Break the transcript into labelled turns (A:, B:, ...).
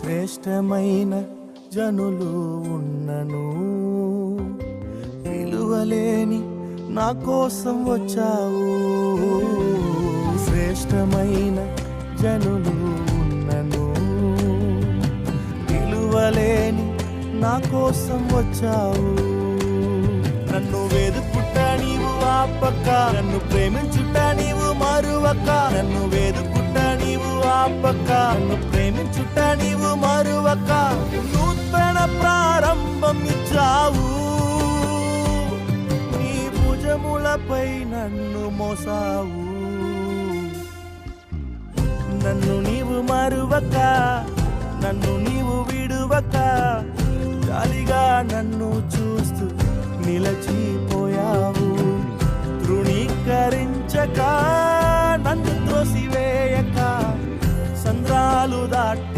A: శ్రేష్టమైన జనులు ఉన్నను, విలువలేని నా కోసం వచ్చావు. శ్రేష్టమైన జనులు ఉన్నను, విలువలేని నా కోసం వచ్చావు. నన్ను వెదుకుట నీవు ఆపక, నన్ను ప్రేమించుట నీవు మరువక. నన్ను వెదుకుట నీవు ఆపక, నన్ను ప్రేమించుట నీవు మరువక. నూతన ప్రారంభం ఇచ్చావు, నీ భుజములపై నన్ను మోసావు. నన్ను నీవు మరువక, నన్ను నీవు విడువక, జాలిగా నన్ను చూస్తూ నిలచిపోయావు. తృణీకరించక, నన్ను త్రోసివేయక, సంద్రాలు దాటి